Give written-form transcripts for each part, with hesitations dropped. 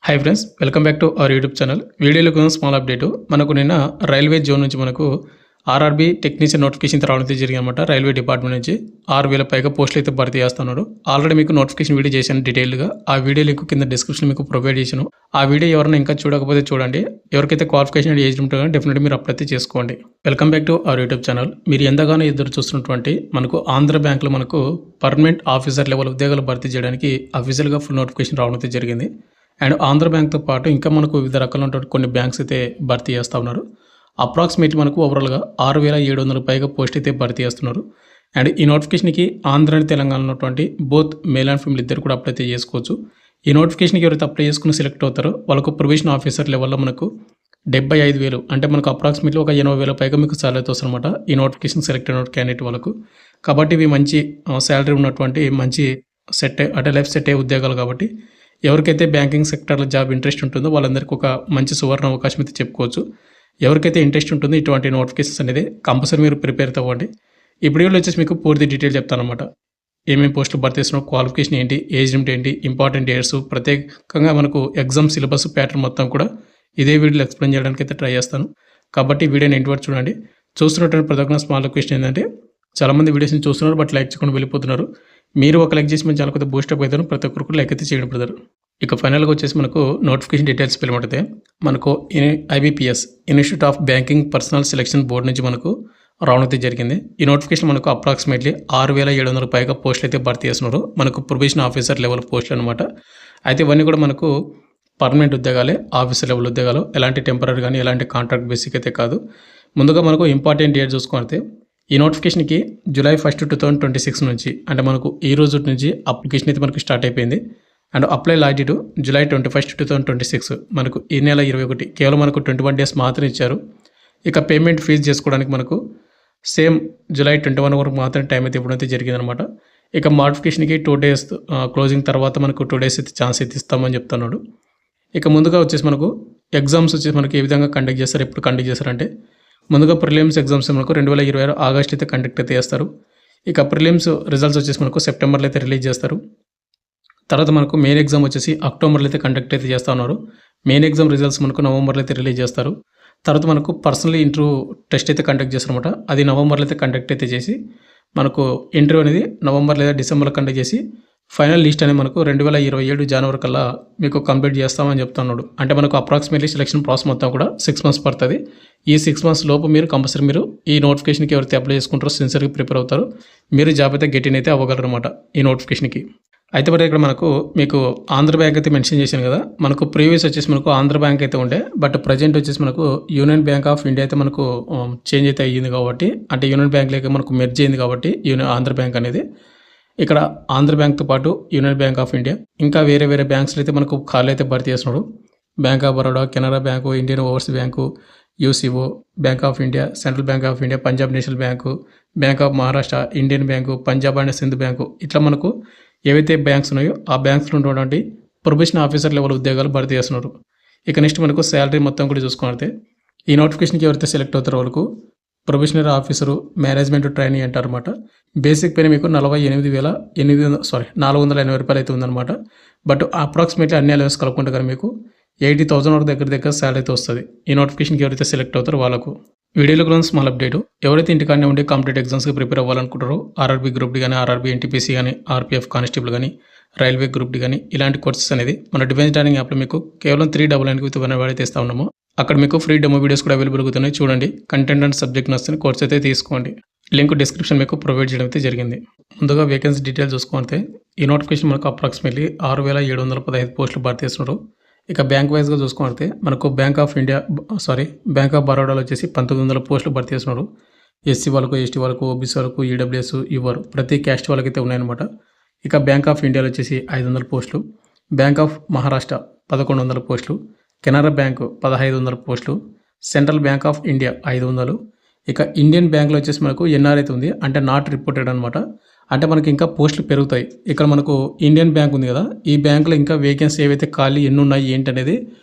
Hi friends, welcome back to our YouTube channel. వీడియోలోకి small update. మనకు నిన్న railway zone నుంచి మనకు ఆర్ఆర్బీ టెక్నీషియన్ నోటిఫికేషన్ రావడం జరిగిందన్నమాట. రైల్వే డిపార్ట్మెంట్ నుంచి 6,000 పైగా పోస్టులు అయితే భర్తీ చేస్తున్నారు. ఆల్రెడీ మీకు నోటిఫికేషన్ వీడియో చేశాను డీటెయిల్గా. ఆ వీడియో లింక్ కింద డిస్క్రిప్షన్ మీకు ప్రొవైడ్ చేశాను. ఆ వీడియో ఎవరైనా ఇంకా చూడకపోతే చూడండి. ఎవరికైతే క్వాలిఫికేషన్ ఏజ్ ఉంటుందో డెఫినెట్గా మీరు అప్లై చేసుకోండి. Welcome back to our YouTube channel. మీరు ఎంతగానో ఎదురు చూస్తున్నటువంటి మనకు ఆంధ్ర బ్యాంక్లో మనకు పర్మనెంట్ ఆఫీసర్ లెవెల్ ఉద్యోగాలు భర్తీ చేయడానికి అఫీషియల్గా ఫుల్ నోటిఫికేషన్ రావడం జరిగింది. అండ్ ఆంధ్ర బ్యాంక్తో పాటు ఇంకా మనకు వివిధ రకాలైనటువంటి కొన్ని బ్యాంక్స్ అయితే భర్తీ చేస్తూ ఉన్నారు. అప్రాక్సిమేట్లీ మనకు ఓవరాల్గా 6,700 పైగా పోస్ట్ అయితే భర్తీ చేస్తున్నారు. అండ్ ఈ నోటిఫికేషన్కి ఆంధ్ర అండ్ తెలంగాణ ఉన్నటువంటి బోత్ మేల్ అండ్ ఫీమేల్ ఇద్దరు కూడా అప్లై చేసుకోవచ్చు. ఈ నోటిఫికేషన్కి ఎవరైతే అప్లై చేసుకుని సెలెక్ట్ అవుతారో వాళ్ళకు ప్రొవిజన్ ఆఫీసర్ లెవెల్లో మనకు 75,000 అంటే మనకు అప్రాక్సిమేట్లీ ఒక 80,000 పైగా మీకు శాలరీతో వస్తుందన్నమాట ఈ నోటిఫికేషన్ సెలెక్ట్ అయిన క్యాండిడేట్ వాళ్ళకు. కాబట్టి ఇవి మంచి శాలరీ ఉన్నటువంటి మంచి సెట్ అంటే లైఫ్ సెట్ అయ్యే ఉద్యోగాలు. కాబట్టి ఎవరికైతే బ్యాంకింగ్ సెక్టర్లో జాబ్ ఇంట్రెస్ట్ ఉంటుందో వాళ్ళందరికీ ఒక మంచి సువర్ణ అవకాశం అయితే చెప్పుకోవచ్చు. ఎవరికైతే ఇంట్రెస్ట్ ఉంటుందో ఇటువంటి నోటిఫికేషన్స్ అనేది కంపల్సరీ మీరు ప్రిపేర్ అవ్వండి. ఈ వీడియోలో వచ్చేసి మీకు పూర్తి డీటెయిల్ చెప్తానమాట. ఏమేమి పోస్టులు భర్తీ చేస్తున్నావు, క్వాలిఫికేషన్ ఏంటి, ఏజ్ లిమిట్ ఏంటి, ఇంపార్టెంట్ ఇయర్స్, ప్రత్యేకంగా మనకు ఎగ్జామ్ సిలబస్ ప్యాటర్న్ మొత్తం కూడా ఇదే వీడియోలో ఎక్స్ప్లెయిన్ చేయడానికి అయితే ట్రై చేస్తాను. కాబట్టి వీడియోని ఎండ్ వరకు చూడండి. చూస్తున్నటువంటి ప్రతి ఒక్క స్మాల్ క్వశ్చన్ ఏంటంటే చాలామంది వీడియోస్ని చూస్తున్నారు బట్ లైక్ చేయకుండా వెళ్ళిపోతున్నారు. మీరు ఒక లైక్ చేసి మేము చాలా కొద్దిగా బూస్టప్ అవుతారు. ప్రతి ఒక్కరికి లైక్ అయితే చేయడం బ్రదర్. ఇక ఫైనల్గా వచ్చేసి మనకు నోటిఫికేషన్ డీటెయిల్స్ వెళ్ళమంటే మనకు IBPS institute of banking personal selection board నుంచి మనకు రావడం అయితే జరిగింది. ఈ నోటిఫికేషన్ మనకు అప్రాక్సిమేట్లీ 6,700 పైగా పోస్టులు అయితే భర్తీ చేస్తున్నారు. మనకు ప్రొబేషన్ ఆఫీసర్ లెవెల్ పోస్టులు అనమాట. అయితే ఇవన్నీ కూడా మనకు పర్మనెంట్ ఉద్యోగాలే, ఆఫీసర్ లెవెల్ ఉద్యోగాలు. ఎలాంటి టెంపరీ కానీ ఎలాంటి కాంట్రాక్ట్ బేసిక్ అయితే కాదు. ముందుగా మనకు ఇంపార్టెంట్ డేట్ చూసుకుంటే ఈ నోటిఫికేషన్కి July 1, 2026 నుంచి అంటే మనకు ఈ రోజు నుంచి అప్లికేషన్ అయితే మనకు స్టార్ట్ అయిపోయింది. And apply last date July 21, 2026 మనకు ఈ నెల 21. కేవలం మనకు 21 డేస్ మాత్రం ఇచ్చారు. ఇక పేమెంట్ ఫీజు చేసుకోవడానికి మనకు సేమ్ July 21 వరకు మాత్రం టైం అయితే ఇవ్వడం అయితే జరిగిందనమాట. ఇక మోడిఫికేషన్కి 2 డేస్ క్లోజింగ్ తర్వాత మనకు 2 డేస్ అయితే ఛాన్స్ అయితే ఇస్తామని చెప్తున్నాడు. ఇక ముందుగా వచ్చేసి మనకు ఎగ్జామ్స్ వచ్చేసి మనకి ఏ విధంగా కండక్ట్ చేస్తారు, ఎప్పుడు కండక్ట్ చేస్తారంటే ముందుగా ప్రిలిమ్స్ ఎగ్జామ్స్ మనకు 2026 ఆగస్ట్ అయితే కండక్ట్ అయితే చేస్తారు. ఇక ప్రిలిమ్స్ రిజల్ట్స్ వచ్చేసి మనకు సెప్టెంబర్లో అయితే రిలీజ్ చేస్తారు. తర్వాత మనకు మెయిన్ ఎగ్జామ్ వచ్చేసి అక్టోబర్లో అయితే కండక్ట్ అయితే చేస్తూ ఉన్నారు. మెయిన్ ఎగ్జామ్ రిజల్ట్స్ మనకు నవంబర్లో అయితే రిలీజ్ చేస్తారు. తర్వాత మనకు పర్సనల్ ఇంటర్వ్యూ టెస్ట్ అయితే కండక్ట్ చేస్తారనమాట. అది నవంబర్లో అయితే కండక్ట్ అయితే చేసి మనకు ఇంటర్వ్యూ అనేది నవంబర్ లేదా డిసెంబర్లో కండక్ట్ చేసి ఫైనల్ లిస్ట్ అనేది మనకు 2027 జనవరి కల్లా మీకు కంప్లీట్ చేస్తామని చెప్తున్నాడు. అంటే మనకు అప్రాక్సిమేట్లీ సెలక్షన్ ప్రాసెస్ మొత్తం కూడా 6 months పడుతుంది. ఈ 6 months లోపు మీరు కంపల్సరీ మీరు ఈ నోటిఫికేషన్కి ఎవరైతే అప్లై చేసుకుంటారో సిన్సియర్గా ప్రిపేర్ అవుతారు, మీరు జాబ్ అయితే గెట్ ఇన్ అయితే అవ్వగలరు అనమాట ఈ నోటిఫికేషన్కి. అయితే మరి ఇక్కడ మనకు మీకు ఆంధ్ర బ్యాంక్ అయితే మెన్షన్ చేశాను కదా. మనకు ప్రీవియస్ వచ్చేసి మనకు ఆంధ్ర బ్యాంక్ అయితే ఉండే, బట్ ప్రజెంట్ వచ్చేసి మనకు యూనియన్ బ్యాంక్ ఆఫ్ ఇండియా అయితే మనకు చేంజ్ అయితే అయ్యింది. కాబట్టి అంటే యూనియన్ బ్యాంక్ లేక మనకు మెర్జ్ అయింది కాబట్టి ఆంధ్ర బ్యాంక్ అనేది ఇక్కడ ఆంధ్ర బ్యాంక్తో పాటు యూనియన్ బ్యాంక్ ఆఫ్ ఇండియా ఇంకా వేరే వేరే బ్యాంక్స్లో అయితే మనకు ఖాళీ అయితే భర్తీ చేస్తున్నాడు. Bank of Baroda, Canara bank, Indian overseas bank, UCO, bank of India, central bank of India, Punjab national bank, bank of Maharashtra, Indian bank, Punjab and Sindh bank, ఇట్లా మనకు ఏవైతే బ్యాంక్స్ ఉన్నాయో ఆ బ్యాంక్స్లో ఉన్నటువంటి ప్రొబేషన్ ఆఫీసర్ లెవెల్ ఉద్యోగాలు భర్తీ చేస్తున్నారు. ఇక నెక్స్ట్ మనకు శాలరీ మొత్తం కూడా చూసుకుంటే ఈ నోటిఫికేషన్కి ఎవరైతే సెలెక్ట్ అవుతారో వాళ్ళకు ప్రొబేషనరీ ఆఫీసరు, మేనేజ్మెంట్ ట్రైనీ అంటారన్నమాట. బేసిక్ పైన మీకు 480 రూపాయలు అయితే ఉందన్నమాట. బట్ అప్రాక్సిమేట్లీ అన్ని అలవెన్స్ కలుపుకుంటే కానీ మీకు 80,000 వరకు దగ్గర శాలరీ అయితే వస్తుంది ఈ నోటిఫికేషన్కి ఎవరైతే సెలెక్ట్ అవుతారో వాళ్ళకు. వీడియోలో కూడా స్మాల్ అప్డేట్. ఎవరైతే ఇంటికాడనే ఉండి కాంపిటేటివ్ ఎగ్జామ్స్కి ప్రిపేర్ అవ్వాలనుకుంటారో ఆర్ఆర్బీ గ్రూప్ డి కానీ, ఆర్ఆర్బీ NTPC కానీ, RPF కానిస్టేబుల్ కానీ, రైల్వే గ్రూప్ డి కానీ ఇలాంటి కోర్సెస్ అనేది మన డిఫెన్స్ ట్రైనింగ్ యాప్లో మీకు కేవలం 399 విత్ 1 అయితే ఇస్తా ఉన్నాము. అక్కడ మీకు ఫ్రీ డెమో వీడియోస్ కూడా అవైలబుల్ అవుతున్నాయి. చూడండి, కంటెంట్ అండ్ సబ్జెక్ట్ నచ్చిన కోర్స్ అయితే తీసుకోండి. లింక్ డిస్క్రిప్షన్ మీకు ప్రొవైడ్ చేయడం అయితే జరిగింది. ముందుగా వేకెన్సీ డీటెయిల్స్ చూసుకుంటే ఈ నోటిఫికేషన్ మనకు అప్రాక్సిమేట్లీ 6,715 పోస్టులు భర్తీ చేస్తున్నారు. ఇక బ్యాంక్ వైజ్గా చూసుకుంటే మనకు బ్యాంక్ ఆఫ్ బరోడాలో వచ్చేసి 1,900 పోస్టులు భర్తీ చేస్తున్నారు. SC వాళ్ళకు, ST వాళ్ళకు, OBC వాళ్ళకు, EWS ఇవ్వరు, ప్రతి క్యాస్ట్ వాళ్ళకైతే ఉన్నాయన్నమాట. ఇక బ్యాంక్ ఆఫ్ ఇండియాలో వచ్చేసి 500 పోస్టులు, బ్యాంక్ ఆఫ్ మహారాష్ట్ర 1,100 పోస్టులు, కెనరా బ్యాంకు 1,500 పోస్టులు, సెంట్రల్ బ్యాంక్ ఆఫ్ ఇండియా 500. ఇక ఇండియన్ బ్యాంక్లో వచ్చేసి మనకు NR అయితే ఉంది, అంటే నాట్ రిపోర్టెడ్ అనమాట. అంటే మనకి ఇంకా పోస్టులు పెరుగుతాయి. ఇక్కడ మనకు ఇండియన్ బ్యాంక్ ఉంది కదా, ఈ బ్యాంకులో ఇంకా వేకెన్సీ ఏవైతే ఖాళీ ఎన్ని ఉన్నాయి ఏంటి అనేది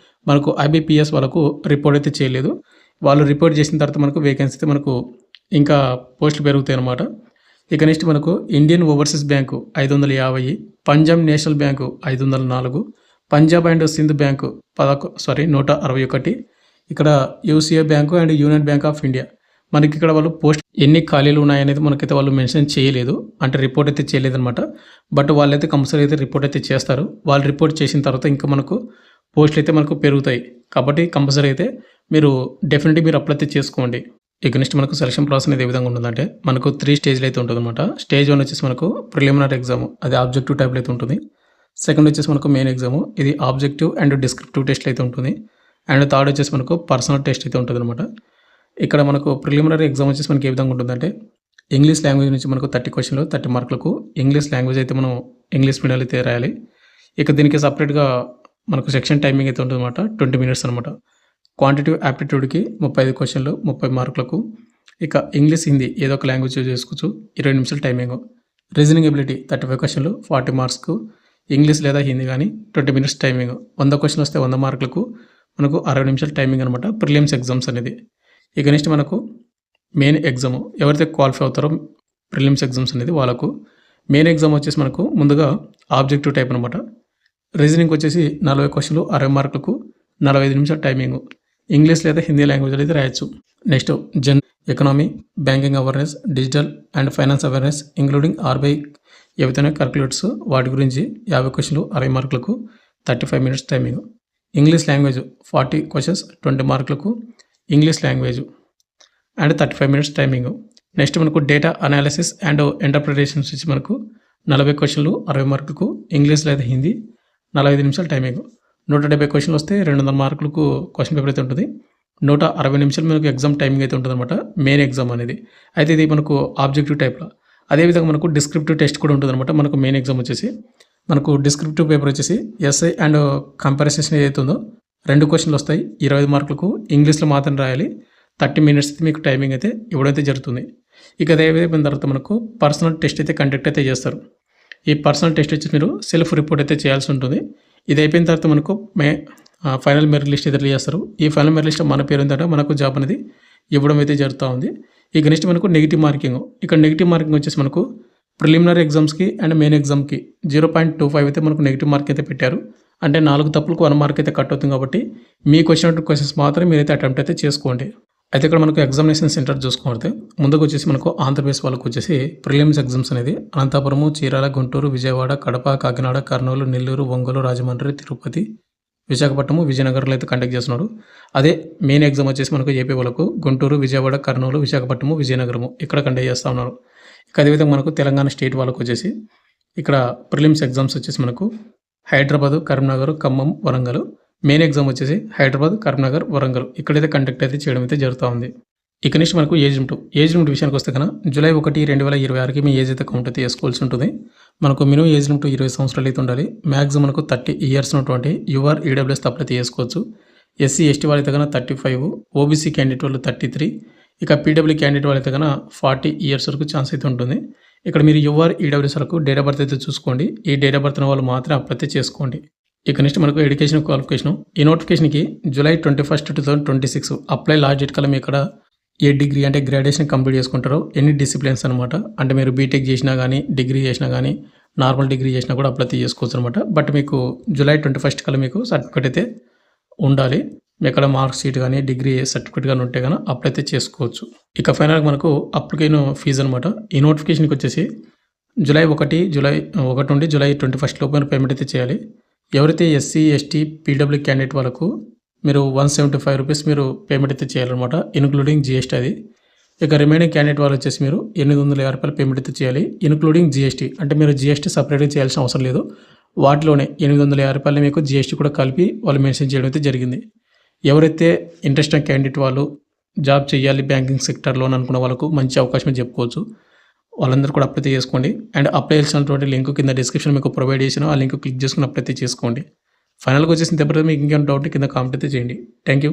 మనకు IBPS వాళ్ళకు రిపోర్ట్ అయితే చేయలేదు. వాళ్ళు రిపోర్ట్ చేసిన తర్వాత మనకు వేకెన్సీ అయితే మనకు ఇంకా పోస్టులు పెరుగుతాయి అనమాట. ఇక నెక్స్ట్ మనకు Indian overseas bank 550, Punjab national bank 504, Punjab and Sindh bank 161. ఇక్కడ UCA bank and union bank of India. మనకి ఇక్కడ వాళ్ళు పోస్ట్ ఎన్ని ఖాళీలు ఉన్నాయనేది మనకైతే వాళ్ళు మెన్షన్ చేయలేదు, అంటే రిపోర్ట్ అయితే చేయలేదన్నమాట. బట్ వాళ్ళైతే కంపల్సరీ అయితే రిపోర్ట్ అయితే చేస్తారు. వాళ్ళు రిపోర్ట్ చేసిన తర్వాత ఇంకా మనకు పోస్టులు అయితే మనకు పెరుగుతాయి. కాబట్టి కంపల్సరీ అయితే మీరు డెఫినెట్లీ మీరు అప్లై అయితే చేసుకోండి. ఇక నెక్స్ట్ మనకు సెలక్షన్ ప్రాసెస్ అనేది ఏ విధంగా ఉంటుందంటే మనకు 3 స్టేజ్లు అయితే ఉంటుందన్నమాట. స్టేజ్ 1 వచ్చేసి మనకు ప్రిలిమినరీ ఎగ్జామ్, అది ఆబ్జెక్టివ్ టైప్లో అయితే ఉంటుంది. సెకండ్ వచ్చేసి మనకు మెయిన్ ఎగ్జామ్, ఇది ఆబ్జెక్టివ్ అండ్ డిస్క్రిప్టివ్ టెస్ట్ అయితే ఉంటుంది. అండ్ థర్డ్ వచ్చేసి మనకు పర్సనల్ టెస్ట్ అయితే ఉంటుంది అనమాట. ఇక్కడ మనకు ప్రిలిమినరీ ఎగ్జామ్ వచ్చేసి మనకి ఏ విధంగా ఉంటుందంటే ఇంగ్లీష్ లాంగ్వేజ్ నుంచి మనకు 30 క్వశ్చన్లు 30 మార్కులకు ఇంగ్లీష్ లాంగ్వేజ్ అయితే మనం ఇంగ్లీష్ మీడియంలో అయితే రాయాలి. ఇక దీనికి సపరేట్గా మనకు సెక్షన్ టైమింగ్ అయితే ఉంటుంది అనమాట, 20 మినిట్స్ అనమాట. క్వాంటిటివ్ యాప్టిట్యూడ్కి 35 క్వశ్చన్లు 30 మార్కులకు. ఇక ఇంగ్లీష్ హిందీ ఏదో ఒక లాంగ్వేజ్ యూజ్ చేసుకోవచ్చు, 20 నిమిషాలు టైమింగ్. రీజనింగ్ ఎబిలిటీ 35 క్వశ్చన్లు 40 మార్క్స్కు, ఇంగ్లీష్ లేదా హిందీ కానీ 20 మినిట్స్ టైమింగ్. 100 క్వశ్చన్లు వస్తే 100 మార్కులకు మనకు 60 నిమిషాలు టైమింగ్ అనమాట ప్రిలిమ్స్ ఎగ్జామ్స్ అనేది. ఇక నెక్స్ట్ మనకు మెయిన్ ఎగ్జామ్, ఎవరైతే క్వాలిఫై అవుతారో ప్రిలిమ్స్ ఎగ్జామ్స్ అనేది వాళ్ళకు మెయిన్ ఎగ్జామ్ వచ్చేసి మనకు ముందుగా ఆబ్జెక్టివ్ టైప్ అనమాట. రీజనింగ్ వచ్చేసి 40 క్వశ్చన్లు 60 మార్కులకు 45 నిమిషాలు టైమింగ్. ఇంగ్లీష్ లేదా హిందీ లాంగ్వేజ్ అయితే రాయొచ్చు. Next economy, banking awareness, digital and finance awareness including RBI ఏవైతే క్యాల్కులేటర్స్ వాటి గురించి 50 క్వశ్చన్లు 60 మార్కులకు 35 minutes timing. English language 40 questions 20 మార్కులకు English language and 35 minutes timing. Next మనకు డేటా అనాలిసిస్ అండ్ ఇంటర్ప్రిటేషన్స్ వచ్చి మనకు 40 క్వశ్చన్లు 60 మార్కులకు ఇంగ్లీష్ లేదా హిందీ 45 నిమిషాలు టైమింగ్. 170 క్వశ్చన్లు వస్తే 200 మార్కులకు క్వశ్చన్ పేపర్ అయితే ఉంటుంది. 160 నిమిషాలు మనకు ఎగ్జామ్ టైమింగ్ అయితే ఉంటుంది అనమాట మెయిన్ ఎగ్జామ్ అనేది. అయితే ఇది మనకు ఆబ్జెక్టివ్ టైప్లో. అదేవిధంగా మనకు డిస్క్రిప్టివ్ టెస్ట్ కూడా ఉంటుంది అనమాట. మనకు మెయిన్ ఎగ్జామ్ వచ్చేసి మనకు డిస్క్రిప్టివ్ పేపర్ వచ్చేసి ఎస్ఐ అండ్ కంపారిజన్ ఏదైతే ఉందో 2 క్వశ్చన్లు వస్తాయి 25 మార్కులకు, ఇంగ్లీష్లో మాత్రం రాయాలి. 30 మినిట్స్ మీకు టైమింగ్ అయితే ఇవ్వడైతే జరుగుతుంది. ఇక అదేవిధమైన తర్వాత మనకు పర్సనల్ టెస్ట్ అయితే కండక్ట్ అయితే చేస్తారు. ఈ పర్సనల్ టెస్ట్ వచ్చి మీరు సెల్ఫ్ రిపోర్ట్ అయితే చేయాల్సి ఉంటుంది. ఇది అయిపోయిన తర్వాత మనకు ఫైనల్ మెరిట్ లిస్ట్ అయితే చేస్తారు. ఈ ఫైనల్ మెరిట్ లిస్ట్ మన పేరు ఏంటంటే మనకు జాబ్ అనేది ఇవ్వడం అయితే జరుగుతూ ఉంది. ఇక నెక్స్ట్ మనకు నెగిటివ్ మార్కింగ్. ఇక్కడ నెగిటివ్ మార్కింగ్ వచ్చేసి మనకు ప్రిలిమినరీ ఎగ్జామ్స్కి అండ్ మెయిన్ ఎగ్జామ్కి 0.25 అయితే మనకు నెగిటివ్ మార్క్ అయితే పెట్టారు. అంటే 4 తప్పులకు 1 మార్క్ అయితే కట్ అవుతుంది. కాబట్టి మీకు వచ్చినట్టు క్వశ్చన్స్ మాత్రం మీరైతే అటెంప్ట్ అయితే చేసుకోండి. అయితే ఇక్కడ మనకు ఎగ్జామినేషన్ సెంటర్ చూసుకుంటే ముందుకు వచ్చేసి మనకు ఆంధ్రప్రదేశ్ వాళ్ళకు వచ్చేసి ప్రిలిమ్స్ ఎగ్జామ్స్ అనేది అనంతపురము, చీరాల, గుంటూరు, విజయవాడ, కడప, కాకినాడ, కర్నూలు, నెల్లూరు, ఒంగోలు, రాజమండ్రి, తిరుపతి, విశాఖపట్నము, విజయనగరంలో అయితే కండక్ట్ చేస్తున్నారు. అదే మెయిన్ ఎగ్జామ్ వచ్చేసి మనకు ఏపీ వాళ్ళకు గుంటూరు, విజయవాడ, కర్నూలు, విశాఖపట్నము, విజయనగరము ఇక్కడ కండక్ట్ చేస్తూ ఉన్నారు. ఇక అదేవిధంగా మనకు తెలంగాణ స్టేట్ వాళ్ళకు వచ్చేసి ఇక్కడ ప్రిలిమ్స్ ఎగ్జామ్స్ వచ్చేసి మనకు హైదరాబాదు, కరీంనగర్, ఖమ్మం, వరంగల్. మెయిన్ ఎగ్జామ్ వచ్చేసి హైదరాబాద్, కరీంనగర్, వరంగల్ ఇక్కడైతే కండక్ట్ అయితే చేయడం అయితే జరుగుతూ ఉంది. ఇక నెక్స్ట్ మనకు ఏజ్ లిమిట్ విషయానికి వస్తే కన్నా జూలై 1, 2026కి మీ ఏజ్ అయితే కౌంట్ అయితే చేసుకోవాల్సి ఉంటుంది. మనకు మినిమం ఏజ్ లిమిట్ 20 సంవత్సరాలు అయితే ఉండాలి. మ్యాక్సిమం మనకు 30 ఇయర్స్ ఉన్నటువంటి యూఆర్ ఈడబ్ల్యూఎస్ అప్లై చేసుకోవచ్చు. ఎస్సీ ఎస్టీ వాళ్ళైతే కన్నా 35, ఓబీసీ క్యాండిడేట్ వాళ్ళు 33, ఇక పీడబ్ల్యూ క్యాండిడేట్ వాళ్ళైతే కన్నా 40 ఇయర్స్ వరకు ఛాన్స్ అయితే ఉంటుంది. ఇక్కడ మీరు యూఆర్ ఈడబ్ల్యూఎస్ వరకు డేట్ ఆఫ్ బర్త్ అయితే చూసుకోండి. ఈ డేట్ ఆఫ్ బర్త్ వాళ్ళు మాత్రం అప్లై చేసుకోండి. ఇక నెక్స్ట్ మనకు ఎడ్యుకేషన్ క్వాలిఫికేషన్. ఈ నోటిఫికేషన్కి జూలై 21, 2026 అప్లై లాస్ట్ డేట్ కల్లా మీ ఇక్కడ ఏ డిగ్రీ అంటే గ్రాడ్యుయేషన్ కంప్లీట్ చేసుకుంటారో ఎన్ని డిసిప్లిన్స్ అనమాట. అంటే మీరు బీటెక్ చేసినా కానీ, డిగ్రీ చేసినా కానీ, నార్మల్ డిగ్రీ చేసినా కూడా అప్లై చేసుకోవచ్చు అనమాట. బట్ మీకు జూలై 21 కల్లా మీకు సర్టిఫికేట్ అయితే ఉండాలి. మీ ఇక్కడ మార్క్ షీట్ కానీ, డిగ్రీ సర్టిఫికేట్ కానీ ఉంటే కానీ అప్లై అయితే చేసుకోవచ్చు. ఇక ఫైనల్గా మనకు అప్లికేషన్ ఫీజు అనమాట. ఈ నోటిఫికేషన్కి వచ్చేసి జూలై 1 నుండి జూలై 21 లోపు మీరు పేమెంట్ అయితే చేయాలి. ఎవరైతే ఎస్సీ ఎస్టీ పీడబ్ల్యూ క్యాండిడేట్ వాళ్ళకు మీరు 175 రూపీస్ మీరు పేమెంట్ అయితే చేయాలన్నమాట, ఇన్క్లూడింగ్ జిఎస్టీ అది. ఇక రిమైనింగ్ క్యాండిడేట్ వాళ్ళు వచ్చేసి మీరు 850 రూపాయలు పేమెంట్ అయితే చేయాలి, ఇన్క్లూడింగ్ జిఎస్టీ. అంటే మీరు జిఎస్టీ సపరేట్గా చేయాల్సిన అవసరం లేదు. వాటిలోనే 850 రూపాయలు మీకు జిఎస్టీ కూడా కలిపి వాళ్ళు మెన్షన్ చేయడం అయితే జరిగింది. ఎవరైతే ఇంట్రెస్ట్ క్యాండిడేట్ వాళ్ళు జాబ్ చేయాలి బ్యాంకింగ్ సెక్టర్లో అనుకున్న వాళ్ళకు మంచి అవకాశం చెప్పుకోవచ్చు. వాళ్ళందరూ కూడా అప్లై చేసుకోండి. అండ్ అప్లై చేసినటువంటి లింక్ కింద డిస్క్రిప్షన్ మీకు ప్రొవైడ్ చేసిన ఆ లింక్ క్లిక్ చేసుకుని అప్లై చేసుకోండి. ఫైనల్గా వచ్చేసిన తర్వాత మీకు ఇంకేమైనా డౌట్ కింద కామెంట్ అయితే చేయండి. Thank you.